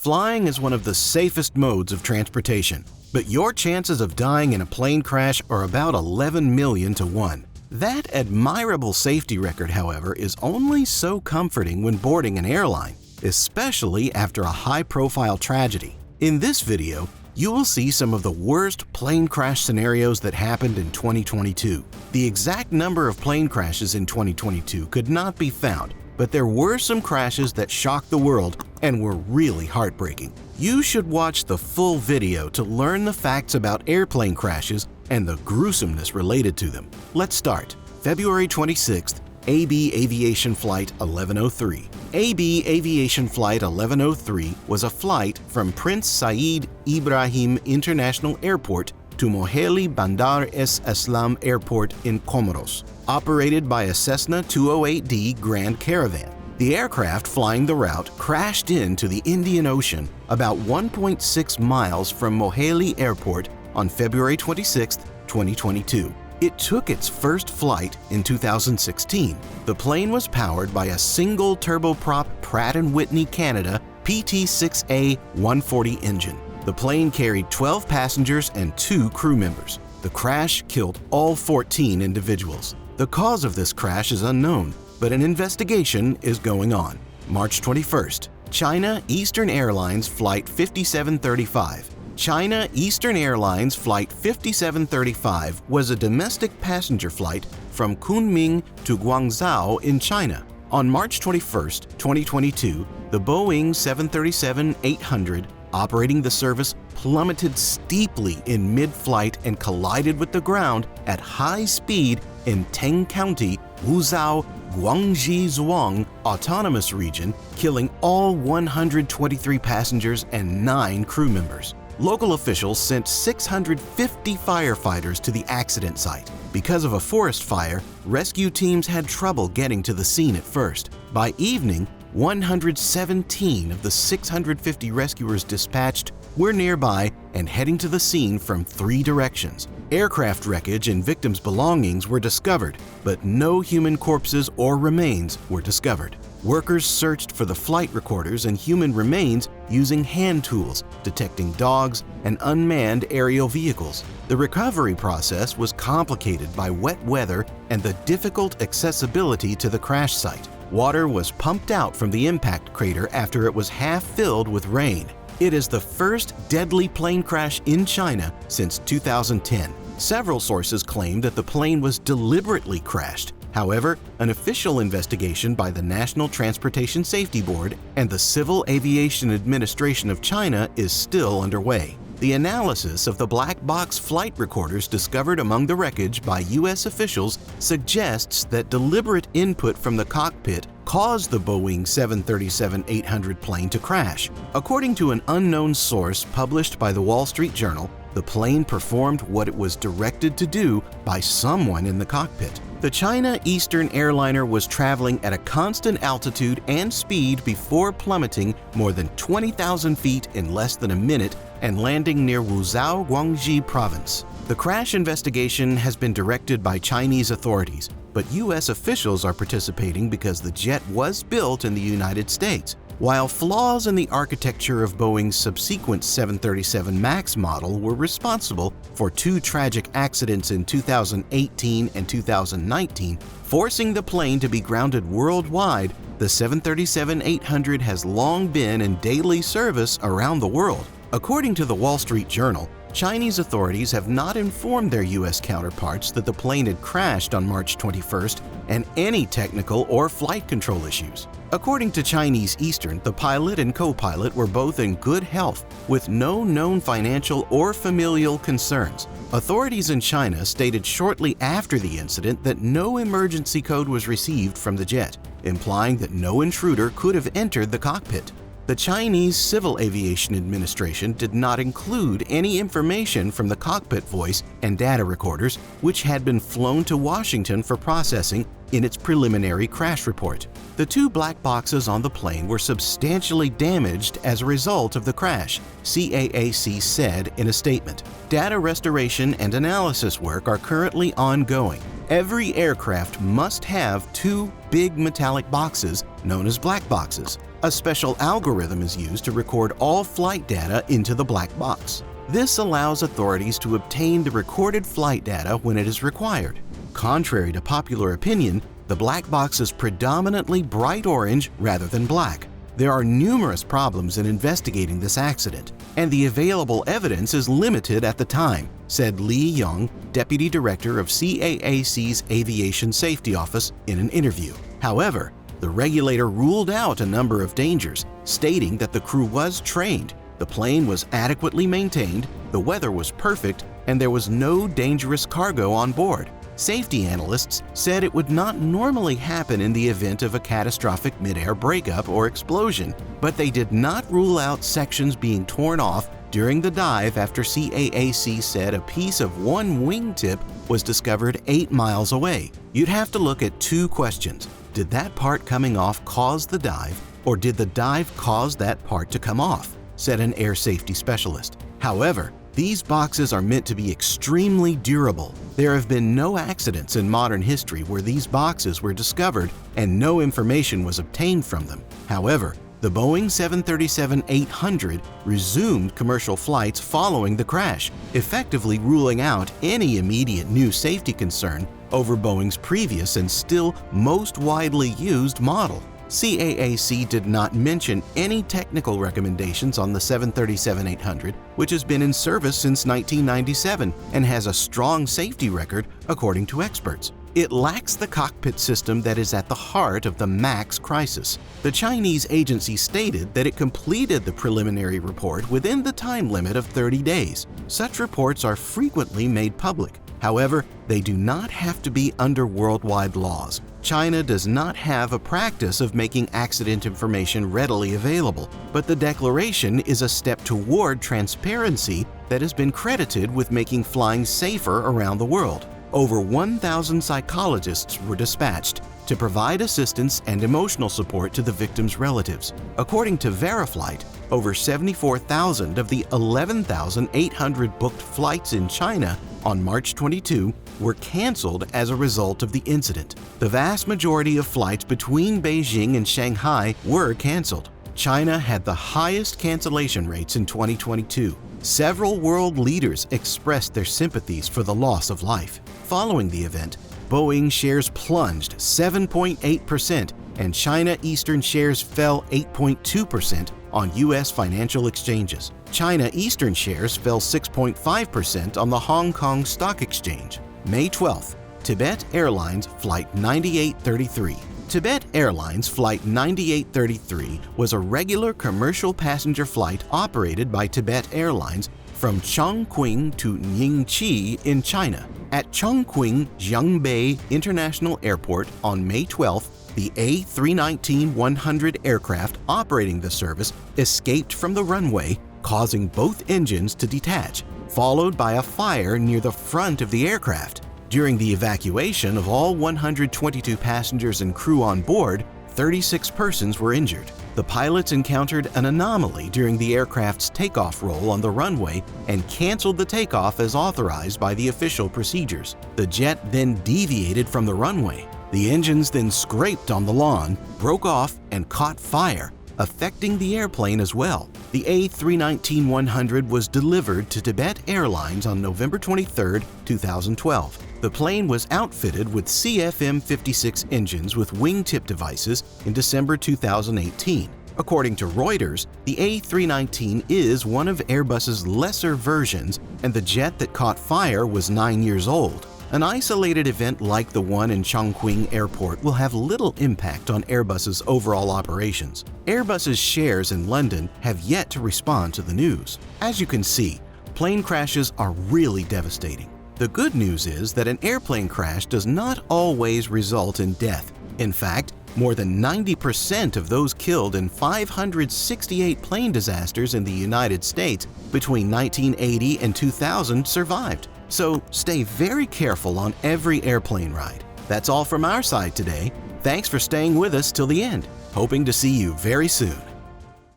Flying is one of the safest modes of transportation, but your chances of dying in a plane crash are about 11 million to 1. That admirable safety record, however, is only so comforting when boarding an airline, especially after a high-profile tragedy. In this video, you will see some of the worst plane crash scenarios that happened in 2022. The exact number of plane crashes in 2022 could not be found, but there were some crashes that shocked the world and were really heartbreaking. You should watch the full video to learn the facts about airplane crashes and the gruesomeness related to them. Let's start. February 26th, AB Aviation Flight 1103. AB Aviation Flight 1103 was a flight from Prince Said Ibrahim International Airport to Moheli Bandar es Islam Airport in Comoros, operated by a Cessna 208D Grand Caravan. The aircraft flying the route crashed into the Indian Ocean about 1.6 miles from Moheli Airport on February 26, 2022. It took its first flight in 2016. The plane was powered by a single turboprop Pratt & Whitney Canada PT6A-140 engine. The plane carried 12 passengers and 2 crew members. The crash killed all 14 individuals. The cause of this crash is unknown, but an investigation is going on. March 21st, China Eastern Airlines Flight 5735. China Eastern Airlines Flight 5735 was a domestic passenger flight from Kunming to Guangzhou in China. On March 21, 2022, the Boeing 737-800 operating the service plummeted steeply in mid-flight and collided with the ground at high speed in Teng County, Wuzhou, Guangxi Zhuang Autonomous Region, killing all 123 passengers and 9 crew members. Local officials sent 650 firefighters to the accident site. Because of a forest fire, rescue teams had trouble getting to the scene at first. By evening, 117 of the 650 rescuers dispatched were nearby and heading to the scene from 3 directions. Aircraft wreckage and victims' belongings were discovered, but no human corpses or remains were discovered. Workers searched for the flight recorders and human remains using hand tools, detecting dogs and unmanned aerial vehicles. The recovery process was complicated by wet weather and the difficult accessibility to the crash site. Water was pumped out from the impact crater after it was half filled with rain. It is the first deadly plane crash in China since 2010. Several sources claim that the plane was deliberately crashed. However, an official investigation by the National Transportation Safety Board and the Civil Aviation Administration of China is still underway. The analysis of the black box flight recorders discovered among the wreckage by U.S. officials suggests that deliberate input from the cockpit caused the Boeing 737-800 plane to crash. According to an unknown source published by the Wall Street Journal, the plane performed what it was directed to do by someone in the cockpit. The China Eastern airliner was traveling at a constant altitude and speed before plummeting more than 20,000 feet in less than a minute and landing near Wuzhou, Guangxi Province. The crash investigation has been directed by Chinese authorities, but U.S. officials are participating because the jet was built in the United States. While flaws in the architecture of Boeing's subsequent 737 MAX model were responsible for 2 tragic accidents in 2018 and 2019, forcing the plane to be grounded worldwide, the 737-800 has long been in daily service around the world. According to the Wall Street Journal, Chinese authorities have not informed their U.S. counterparts that the plane had crashed on March 21st and any technical or flight control issues. According to Chinese Eastern, the pilot and co-pilot were both in good health with no known financial or familial concerns. Authorities in China stated shortly after the incident that no emergency code was received from the jet, implying that no intruder could have entered the cockpit. The Chinese Civil Aviation Administration did not include any information from the cockpit voice and data recorders, which had been flown to Washington for processing in its preliminary crash report. The 2 black boxes on the plane were substantially damaged as a result of the crash, CAAC said in a statement. Data restoration and analysis work are currently ongoing. Every aircraft must have 2 big metallic boxes known as black boxes. A special algorithm is used to record all flight data into the black box. This allows authorities to obtain the recorded flight data when it is required. Contrary to popular opinion, the black box is predominantly bright orange rather than black. There are numerous problems in investigating this accident, and the available evidence is limited at the time, said Li Yong, Deputy Director of CAAC's Aviation Safety Office, in an interview. However, the regulator ruled out a number of dangers, stating that the crew was trained, the plane was adequately maintained, the weather was perfect, and there was no dangerous cargo on board. Safety analysts said it would not normally happen in the event of a catastrophic mid-air breakup or explosion, but they did not rule out sections being torn off during the dive after CAAC said a piece of one wingtip was discovered 8 miles away. You'd have to look at two questions. Did that part coming off cause the dive, or did the dive cause that part to come off? Said an air safety specialist. However, these boxes are meant to be extremely durable. There have been no accidents in modern history where these boxes were discovered and no information was obtained from them. However, the Boeing 737-800 resumed commercial flights following the crash, effectively ruling out any immediate new safety concern over Boeing's previous and still most widely used model. CAAC did not mention any technical recommendations on the 737-800, which has been in service since 1997 and has a strong safety record, according to experts. It lacks the cockpit system that is at the heart of the MAX crisis. The Chinese agency stated that it completed the preliminary report within the time limit of 30 days. Such reports are frequently made public. However, they do not have to be under worldwide laws. China does not have a practice of making accident information readily available, but the declaration is a step toward transparency that has been credited with making flying safer around the world. Over 1,000 psychologists were dispatched to provide assistance and emotional support to the victims' relatives. According to Veriflight, over 74,000 of the 11,800 booked flights in China on March 22 were canceled as a result of the incident. The vast majority of flights between Beijing and Shanghai were canceled. China had the highest cancellation rates in 2022. Several world leaders expressed their sympathies for the loss of life. Following the event, Boeing shares plunged 7.8% and China Eastern shares fell 8.2% on U.S. financial exchanges. China Eastern shares fell 6.5% on the Hong Kong Stock Exchange. May 12th, Tibet Airlines Flight 9833. Tibet Airlines Flight 9833 was a regular commercial passenger flight operated by Tibet Airlines from Chongqing to Ningqi in China. At Chongqing Jiangbei International Airport on May 12th, the A319-100 aircraft operating the service escaped from the runway, causing both engines to detach, followed by a fire near the front of the aircraft. During the evacuation of all 122 passengers and crew on board, 36 persons were injured. The pilots encountered an anomaly during the aircraft's takeoff roll on the runway and canceled the takeoff as authorized by the official procedures. The jet then deviated from the runway. The engines then scraped on the lawn, broke off, and caught fire, affecting the airplane as well. The A319-100 was delivered to Tibet Airlines on November 23, 2012. The plane was outfitted with CFM56 engines with wingtip devices in December 2018. According to Reuters, the A319 is one of Airbus's lesser versions, and the jet that caught fire was 9 years old. An isolated event like the one in Chongqing Airport will have little impact on Airbus's overall operations. Airbus's shares in London have yet to respond to the news. As you can see, plane crashes are really devastating. The good news is that an airplane crash does not always result in death. In fact, more than 90% of those killed in 568 plane disasters in the United States between 1980 and 2000 survived. So stay very careful on every airplane ride. That's all from our side today. Thanks for staying with us till the end. Hoping to see you very soon.